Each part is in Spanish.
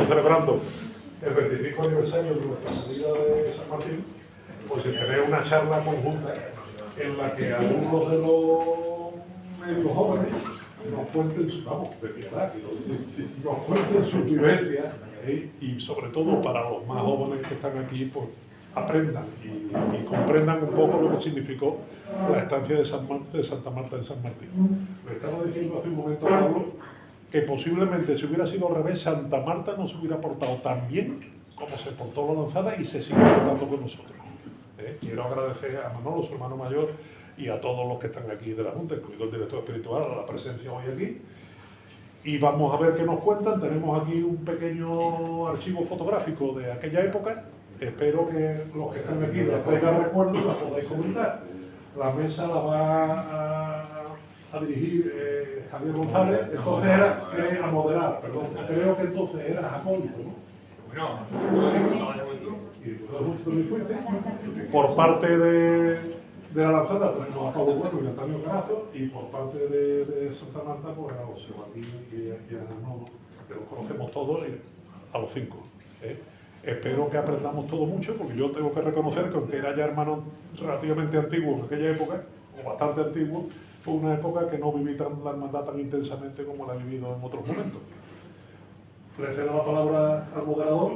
estamos celebrando el 25 aniversario de nuestra salida de San Martín, pues se tener una charla conjunta en la que algunos de los medios jóvenes nos cuenten su, vamos, de piedad, nos cuenten sus vivencias, y sobre todo para los más jóvenes que están aquí, pues aprendan y comprendan un poco lo que significó la estancia de Santa Marta en San Martín. Me estaba diciendo hace un momento, Pablo, que posiblemente si hubiera sido al revés, Santa Marta no se hubiera portado tan bien como se portó la Lanzada y se sigue portando con nosotros. Quiero agradecer a Manolo, su hermano mayor, y a todos los que están aquí de la Junta, incluido el director espiritual, a la presencia hoy aquí. Y vamos a ver qué nos cuentan. Tenemos aquí un pequeño archivo fotográfico de aquella época. Espero que los que están aquí les traigan recuerdos y las podáis comentar. La mesa la va a dirigir Javier González. Entonces era a moderar, perdón. Creo que entonces era Jacobo, ¿no? Bueno, y fuiste. Por parte de la Lanzada tenemos a Pablo Bueno y a Antonio Carazo, y por parte de Santa Marta, pues a José Joaquín y a Manolo, que los conocemos todos, a los 5. Espero que aprendamos todo mucho, porque yo tengo que reconocer que aunque era ya hermano relativamente antiguo en aquella época, o bastante antiguo, fue una época que no viví la hermandad tan intensamente como la he vivido en otros momentos. Le cedo la palabra al moderador,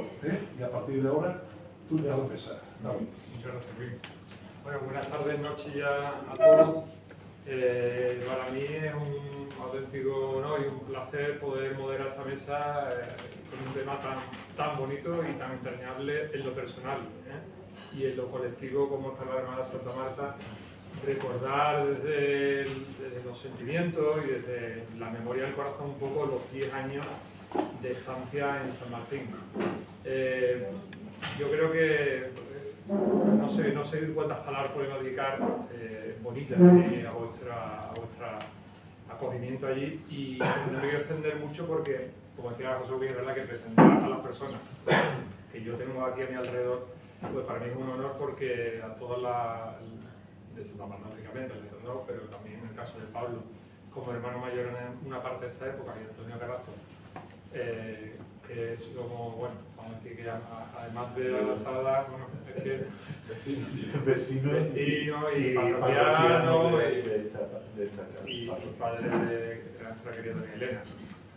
y a partir de ahora, tú ya la mesa, David. muchas gracias, Luis. Bueno, buenas tardes, noches ya a todos. Para mí es un auténtico honor y un placer poder moderar esta mesa con un tema tan bonito y tan entrañable en lo personal y en lo colectivo como está la Hermandad Santa Marta. Recordar desde los sentimientos y desde la memoria del corazón un poco los 10 años de estancia en San Martín. Yo creo que no sé cuántas palabras podemos dedicar bonitas a vuestra acogimiento allí, y no me quiero extender mucho porque, como decía José Luis, es verdad que presentar a las personas que yo tengo aquí a mi alrededor, pues para mí es un honor, porque a todas las de Santa Marta, lógicamente, el Letrado, pero también en el caso de Pablo, como hermano mayor en una parte de esta época, y Antonio Carazo, que es como, bueno, vamos a decir que además de la Lanzada, bueno, es que vecino y parroquiano y padre de nuestra querida doña Elena.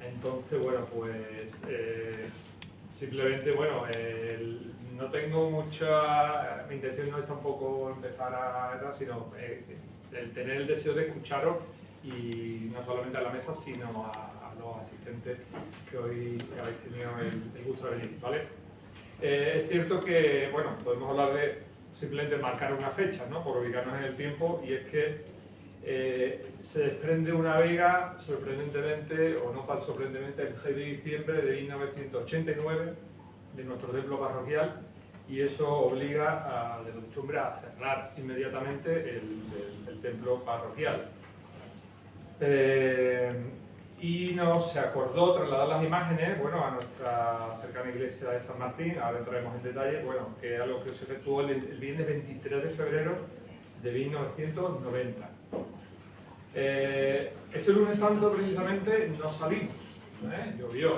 Entonces, bueno, pues simplemente, bueno, no tengo mucha, mi intención no es tampoco empezar a sino el tener el deseo de escucharos, y no solamente a la mesa, sino a los asistentes que hoy habéis tenido el gusto de venir, ¿vale? Es cierto que, bueno, podemos hablar de simplemente marcar una fecha, ¿no? Por ubicarnos en el tiempo, y es que se desprende una vega, sorprendentemente, o no tan sorprendentemente, el 6 de diciembre de 1989, de nuestro templo parroquial, y eso obliga de costumbre a cerrar inmediatamente el templo parroquial. Y nos se acordó trasladar las imágenes, bueno, a nuestra cercana iglesia de San Martín. Ahora entraremos en detalle, bueno, que era lo que se efectuó el viernes 23 de febrero de 1990. Ese lunes santo precisamente no salimos, llovió,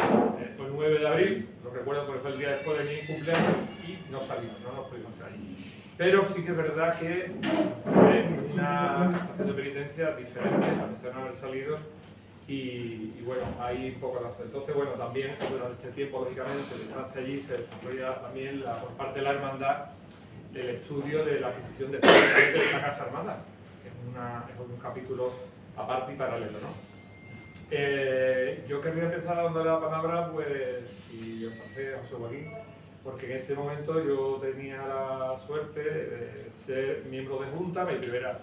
fue el 9 de abril, lo recuerdo porque fue el día después de mi cumpleaños, y no salimos, no nos pudimos entrar allí. Pero sí que es verdad que en una estación de penitencia diferente, a pesar de no haber salido, y bueno, ahí un poco la. Entonces, bueno, también durante este tiempo, lógicamente, de estancia allí, se desarrolla también por parte de la hermandad el estudio de la adquisición de la Casa Armada, que es un capítulo aparte y paralelo, ¿no? Yo querría empezar dándole la palabra, pues, si os parece, a José Joaquín, porque en ese momento yo tenía la suerte de ser miembro de Junta. Mi primera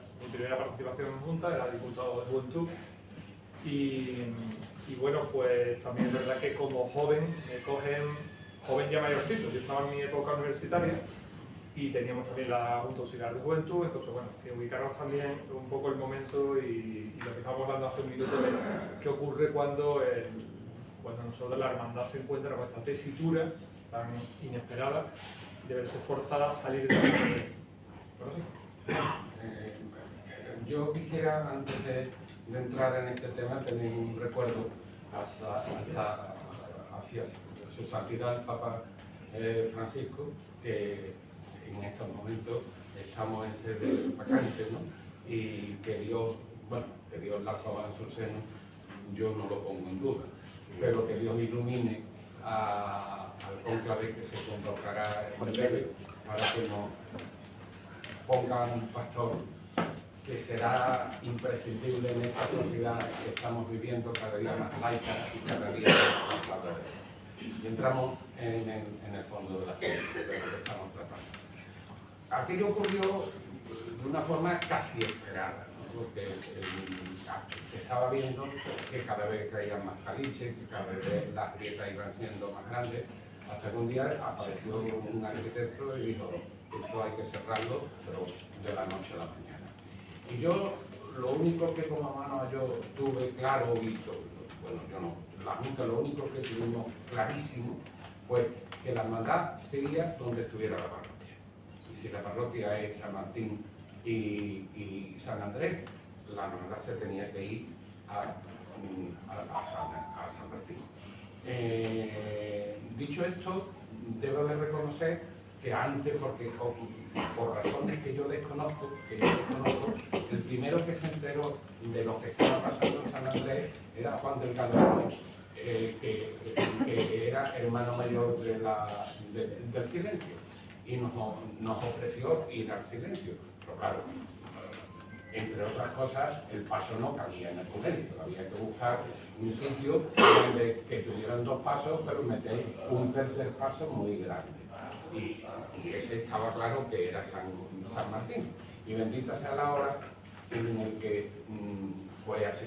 participación en Junta era diputado de Juventud, y bueno, pues también es verdad que como joven me cogen, joven ya mayorcito, yo estaba en mi época universitaria y teníamos también la Junta Auxiliar de Juventud. Entonces, bueno, que ubicarnos también un poco el momento y lo que estábamos hablando hace un minuto de qué ocurre cuando nosotros, la hermandad, se encuentra con esta tesitura tan inesperada de verse forzada a salir de la. Yo quisiera, antes de entrar en este tema, tener un recuerdo hacia su santidad el Papa Francisco, que en estos momentos estamos en sede vacante, ¿no? Y que Dios, bueno, que Dios la soba en su seno, yo no lo pongo en duda, pero que Dios ilumine al cónclave que se convocará en breve para que nos pongan un pastor que será imprescindible en esta sociedad que estamos viviendo cada día más laica y cada día más conservadora. Y entramos en el fondo de la de lo que estamos tratando. Aquello ocurrió de una forma casi esperada, ¿no? Porque se estaba viendo que cada vez caían más caliches, que cada vez las grietas iban siendo más grandes, hasta que un día apareció un arquitecto y dijo, esto hay que cerrarlo, pero de la noche a la mañana. Y yo, lo único que como mano yo tuve claro, visto, bueno, yo no, la Junta lo único que tuvimos clarísimo fue que la hermandad sería donde estuviera la parroquia. Y si la parroquia es San Martín y San Andrés, la hermandad se tenía que ir a San Martín. Dicho esto, debo de reconocer que antes, porque por razones que yo desconozco, el primero que se enteró de lo que estaba pasando en San Andrés era Juan del Calderón, que era hermano mayor del silencio, y nos ofreció ir al silencio. Pero claro, entre otras cosas, el paso no cabía en el silencio, había que buscar un sitio donde que tuvieran 2 pasos, pero meter un tercer paso muy grande. Y ese estaba claro que era San Martín. Y bendita sea la hora en el que fue así.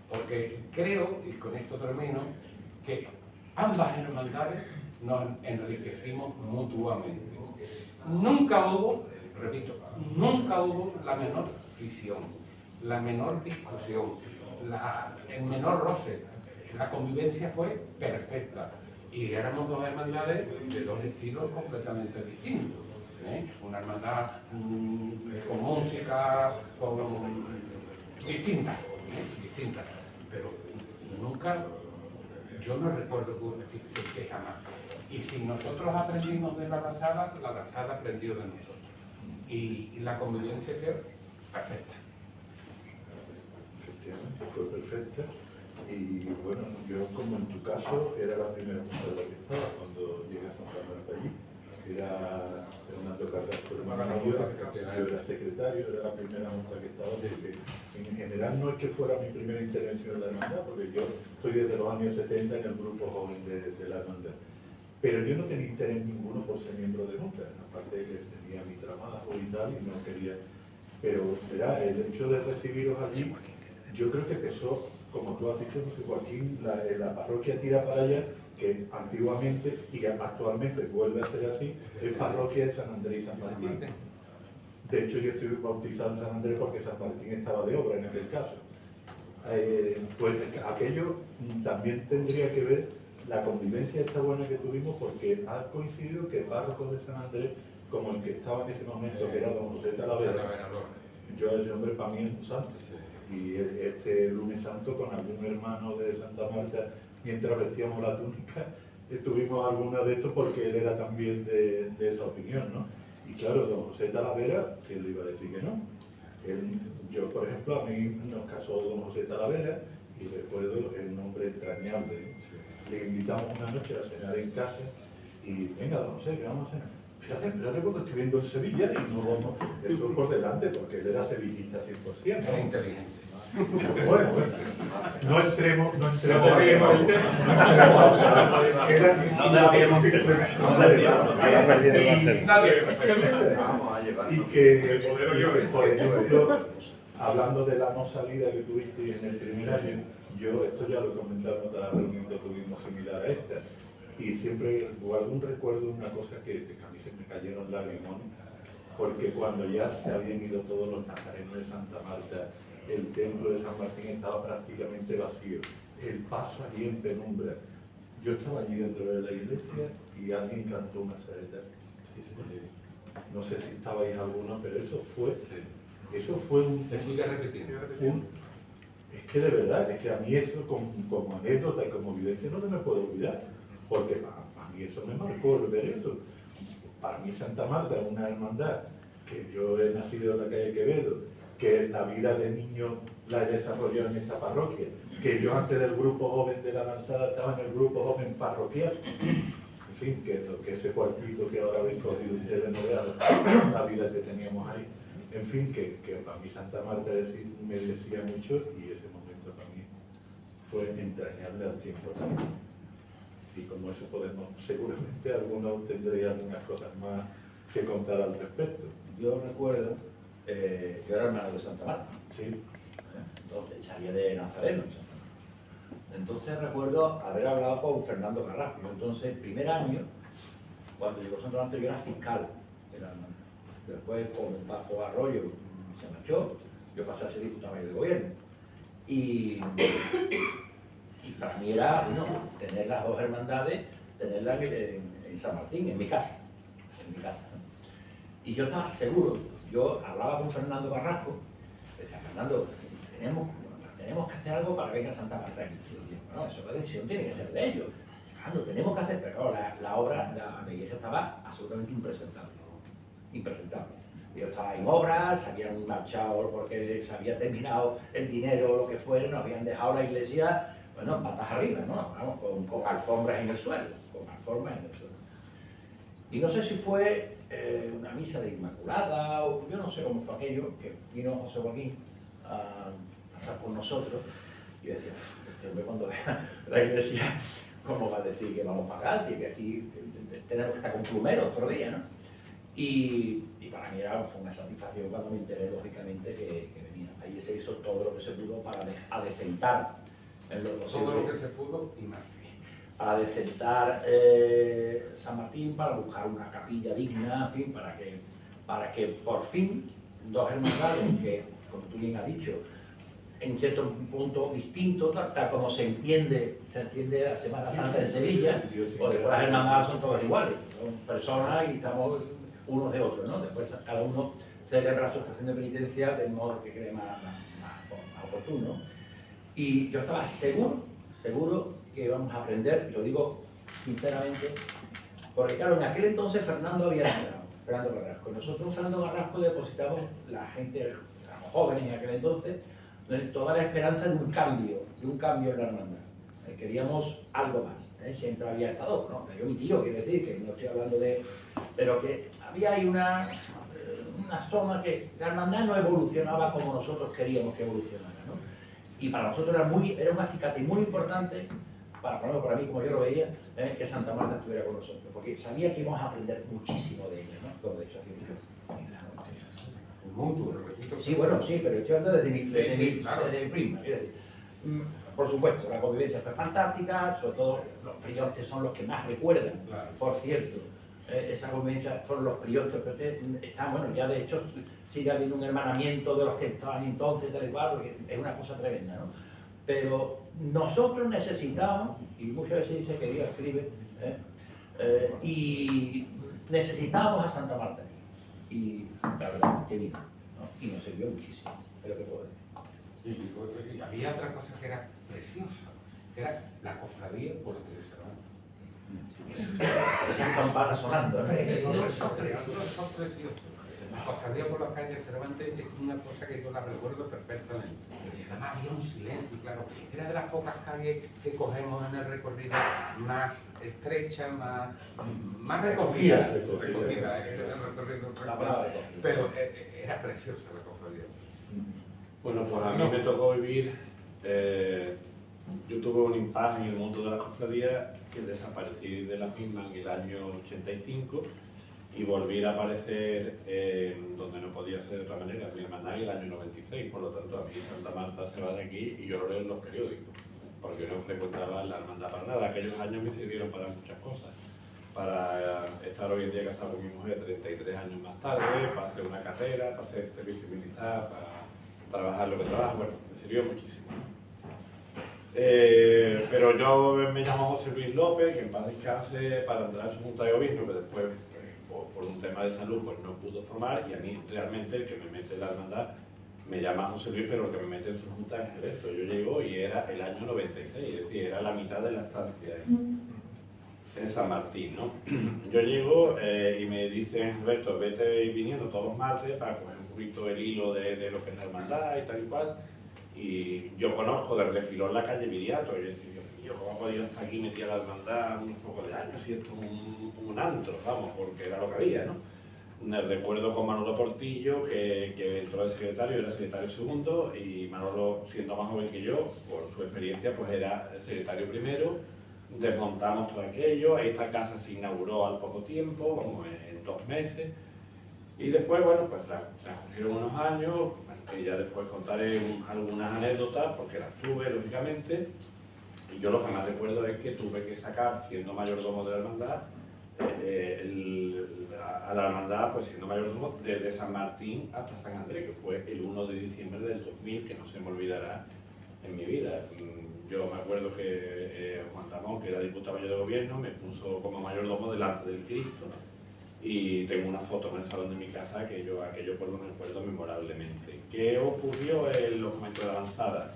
Porque creo, y con esto termino, que ambas hermandades nos enriquecimos mutuamente. Nunca hubo, repito, nunca hubo la menor fricción, la menor discusión, el menor roce. La convivencia fue perfecta. Y éramos 2 hermandades de 2 estilos completamente distintos. Una hermandad con música, distintas, pero nunca, yo no recuerdo que jamás. Y si nosotros aprendimos de la Arrasada aprendió de nosotros. Y la convivencia es perfecta. Efectivamente, fue perfecta. Y bueno, yo como en tu caso era la primera junta de la que estaba cuando llegué a Santa Marta allí. Era Fernando Carrasco, hermano mío, yo era secretario, era la primera junta que estaba, porque en general no es que fuera mi primera intervención en la hermandad, porque yo estoy desde los años 70 en el grupo joven de la hermandad. Pero yo no tenía interés ninguno por ser miembro de junta, aparte de que tenía mi trabajo y tal, y no quería. Pero verá, el hecho de recibiros allí, yo creo que empezó, como tú has dicho, José Joaquín, la parroquia tira para allá, que antiguamente y actualmente vuelve a ser así, es parroquia de San Andrés y San Martín. De hecho, yo estoy bautizado en San Andrés porque San Martín estaba de obra en aquel caso. Pues aquello también tendría que ver la convivencia esta buena que tuvimos, porque ha coincidido que párrocos de San Andrés, como el que estaba en ese momento, que era don José Talavera, yo ese hombre para mí es un santo. Y este lunes santo con algún hermano de Santa Marta, mientras vestíamos la túnica, tuvimos alguna de estos porque él era también de esa opinión, ¿no? Y claro, don José Talavera, que le iba a decir que no. Yo, por ejemplo, a mí nos casó don José Talavera y recuerdo el nombre entrañable. Le invitamos una noche a cenar en casa y venga, don José, que vamos a cenar. Espérate porque estoy viendo en Sevilla y no vamos, eso por delante, porque él era sevillista 100%. Era inteligente. Bueno, no entremos No desviemos el tema. Y que, por ejemplo, hablando de la no salida que tuviste en el primer año, yo esto ya lo comentaba en otra reunión que tuvimos similar a esta, y siempre guardo un recuerdo de una cosa que a mí se me cayeron lágrimas, porque cuando ya se habían ido todos los nazarenos de Santa Marta, el templo de San Martín estaba prácticamente vacío, el paso allí en penumbra. Yo estaba allí dentro de la iglesia y alguien cantó una saeta. No sé si estabais alguno, pero eso fue un... Se sigue repitiendo. Es que de verdad, es que a mí eso como anécdota y como vivencia no se me puede olvidar, porque y eso me marcó el ver eso. Para mí Santa Marta es una hermandad que yo he nacido en la calle Quevedo, que la vida de niño la he desarrollado en esta parroquia, que yo antes del grupo joven de la danzada estaba en el grupo joven parroquial. En fin, que ese cuartito que ahora habéis cogido ustedes no vean la vida que teníamos ahí. En fin, que para mí Santa Marta me decía mucho y ese momento para mí fue entrañable al 100%. Y como eso podemos, seguramente algunos tendrían algunas cosas más que contar al respecto. Yo recuerdo, yo era hermano de Santa Marta, Sí. entonces salía de Nazareno. Entonces recuerdo haber hablado con Fernando Carrasco. Entonces, el primer año, cuando llegó Santa Marta, yo era fiscal de la hermandad. Después, con Paco Arroyo se marchó, yo pasé a ser diputado mayor de gobierno. Y para mí era, bueno, tener las dos hermandades, tenerlas en San Martín, en mi casa. ¿No? Y yo estaba seguro, yo hablaba con Fernando Carrasco, decía, Fernando, tenemos que hacer algo para que venga Santa Marta aquí. Y yo digo, bueno, eso la decisión tiene que ser de ellos. Lo tenemos que hacer, pero claro, la obra, la iglesia estaba absolutamente impresentable. Yo estaba en obras, se habían marchado porque se había terminado el dinero o lo que fuera, nos habían dejado la iglesia, bueno, patas arriba, ¿no? Vamos, con alfombras en el suelo, Y no sé si fue una misa de Inmaculada, o yo no sé cómo fue aquello, que vino José Joaquín a estar con nosotros, y yo decía, este hombre cuando vea la iglesia, ¿cómo va a decir que vamos para acá? Si que aquí tenemos que estar con plumeros otro día, ¿no? Y para mí fue una satisfacción cuando me enteré, lógicamente, que venía. Ahí se hizo todo lo que se pudo para adecentar en lo posible. Todo lo que se pudo y más. Para decentar San Martín, para buscar una capilla digna, en fin, para que por fin dos hermandades que, como tú bien has dicho, en cierto punto distinto, tal como se entiende la Semana Santa en Sevilla, o después las hermandades son todas iguales, son personas y estamos unos de otros, ¿no? Después cada uno celebra su estación de penitencia del modo que cree más oportuno. Y yo estaba seguro que íbamos a aprender, y lo digo sinceramente, porque claro, en aquel entonces Fernando había entrado, Fernando Carrasco. Nosotros, Fernando Carrasco, depositamos, la gente, éramos jóvenes en aquel entonces, toda la esperanza de un cambio en la hermandad. Queríamos algo más. Siempre había estado, no, yo mi tío, quiero decir, que no estoy hablando de... Pero que había ahí una zona que la hermandad no evolucionaba como nosotros queríamos que evolucionara, ¿no? Y para nosotros era un acicate muy importante, para mí, como yo lo veía, que Santa Marta estuviera con nosotros, porque sabía que íbamos a aprender muchísimo de ella, ¿no? Como de hecho, Un mundo, lo repito. sí, bueno, sí, pero estoy hablando desde mi claro. prima. Es decir, por supuesto, la convivencia fue fantástica, sobre todo los priostes son los que más recuerdan, Claro. por cierto. Esa convivencia fueron los priostes, pero están, bueno, ya de hecho sigue habiendo un hermanamiento de los que estaban entonces, tal y cual, porque es una cosa tremenda, ¿no? Pero nosotros necesitábamos, y muchas veces dice que Dios escribe, y necesitábamos a Santa Marta. Y la verdad, que vino, ¿no? Y nos sirvió muchísimo, es lo que puedo decir. Y había otra cosa que era preciosa, que era la cofradía por los de Cervantes. Esas campanas sonando, ¿no? Son preciosos. La cofradía por las calles de Cervantes es una cosa que yo la recuerdo perfectamente. Además había un silencio, claro. Era de las pocas calles que cogemos en el recorrido más estrecha, más recogida. Pero era preciosa la cofradía. Bueno, pues a mí me tocó vivir, yo tuve un impasse en el mundo de la cofradía que desaparecí de la misma en el año 85 y volví a aparecer donde no podía ser de otra manera, en mi hermandad en el año 96, por lo tanto a mí Santa Marta se va de aquí y yo lo leo en los periódicos, porque no frecuentaba la hermandad para nada. Aquellos años me sirvieron para muchas cosas, para estar hoy en día casado con mi mujer 33 años más tarde, para hacer una carrera, para hacer servicio militar, para trabajar lo que trabajo, bueno, me sirvió muchísimo. Pero yo me llamo José Luis López, que en paz descanse, para entrar en su junta de gobierno, que después, por un tema de salud, pues no pudo formar, y a mí realmente el que me mete en la hermandad me llama José Luis, pero el que me mete en su junta es Geresto. Yo llego y era el año 96, es decir, era la mitad de la estancia. en San Martín, ¿no? Yo llego y me dicen, Alberto, vete viniendo todos los martes para coger un poquito el hilo de lo que es la hermandad y tal y cual. Y yo conozco de refilón la calle Viriato, y yo decía, Dios mío, ¿cómo ha podido estar aquí metida la hermandad unos pocos de años? Si esto es un antro, vamos, porque era lo que había, ¿no? Me recuerdo con Manolo Portillo, que entró de secretario, era secretario segundo, y Manolo, siendo más joven que yo, por su experiencia, pues era secretario primero. Desmontamos todo aquello, esta casa se inauguró al poco tiempo, como en 2 meses. Y después, bueno, pues transcurrieron unos años, que ya después contaré algunas anécdotas, porque las tuve, lógicamente. Y yo lo que más recuerdo es que tuve que sacar, siendo mayordomo de la hermandad, a la hermandad, pues siendo mayordomo, desde San Martín hasta San Andrés, que fue el 1 de diciembre del 2000, que no se me olvidará en mi vida. Yo me acuerdo que Juan Ramón, que era diputado mayor de gobierno, me puso como mayordomo delante del Cristo, y tengo una foto en el salón de mi casa que yo aquello por lo recuerdo memorablemente. ¿Qué ocurrió en los momentos de avanzada?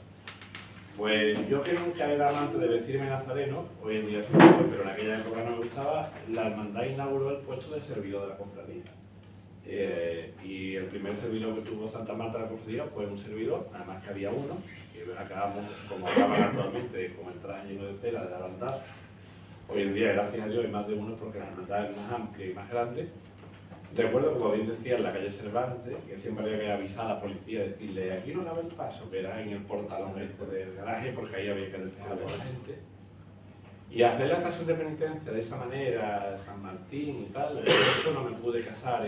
Pues yo que nunca era amante de vestirme nazareno, hoy en día sí, pero en aquella época no me gustaba, la hermandad inauguró el puesto de servidor de la cofradía. Y el primer servidor que tuvo Santa Marta de la cofradía fue un servidor, nada más que había uno, que acabamos, como acaban actualmente, con el traje lleno de cera de avanzar. Hoy en día, gracias a Dios, hay más de uno porque la hermandad es más amplia y más grande. Recuerdo, como bien decía, en la calle Cervantes, que siempre había que avisar a la policía, decirle, aquí no daba el paso, que era en el portalón este del garaje, porque ahí había que despejar a la gente. Y hacer la estación de penitencia de esa manera, San Martín y tal, de hecho no me pude casar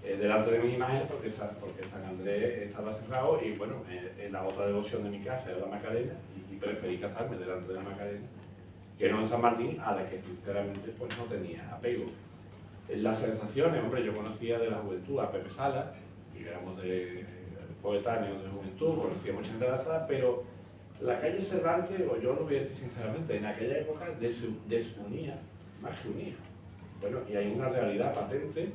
delante de mi imagen porque San Andrés estaba cerrado y bueno, en la otra devoción de mi casa era la Macarena y preferí casarme delante de la Macarena que no en San Martín, a la que sinceramente pues no tenía apego. Las sensaciones, hombre, yo conocía de la juventud a Pepe Sala, y éramos de coetáneos de juventud, conocía mucha gente de la sala, pero la calle Cervantes, o yo lo voy a decir sinceramente, en aquella época desunía más que unía. Bueno, y hay una realidad patente,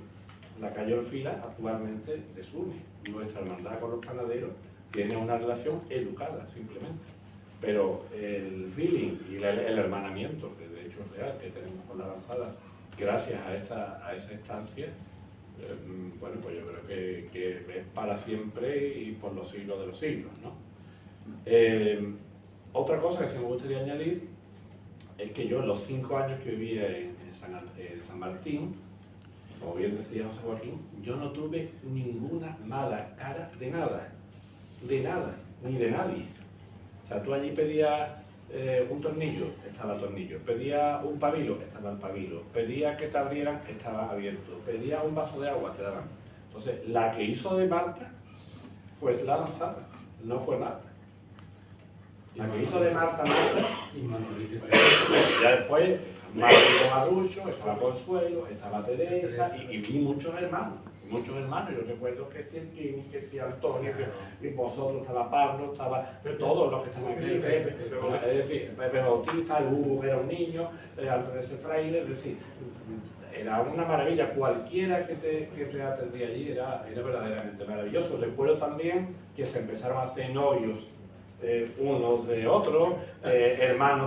la calle Orfila actualmente desune. Nuestra hermandad con los panaderos tiene una relación educada, simplemente. Pero el feeling y el hermanamiento, que de hecho es real, que tenemos con la avanzada, gracias a esa estancia, bueno, pues yo creo que es para siempre y por los siglos de los siglos, ¿no? Otra cosa que sí me gustaría añadir es que yo en los 5 años que vivía en San Martín, como bien decía José Joaquín, yo no tuve ninguna mala cara de nada, ni de nadie. O sea, tú allí pedías un tornillo, estaba el tornillo, pedías un pabilo, estaba el pabilo, pedías que te abrieran, estaba abierto, pedías un vaso de agua, te daban. Entonces, la que hizo de Marta fue la lanzada, no fue Marta. La que hizo de Marta, Y Manolito. ya después, Marta Marucho, estaba Consuelo, estaba Teresa, y vi muchos hermanos. Yo recuerdo que si el Kini, que si Antonio, y vosotros, estaba Pablo, estaba todos los que estaban aquí, es decir, Pepe Bautista, Hugo era un niño, Andrés Fraile, es decir, era una maravilla. Cualquiera que te atendía allí era verdaderamente maravilloso. Recuerdo también que se empezaron a hacer novios unos de otros, hermanos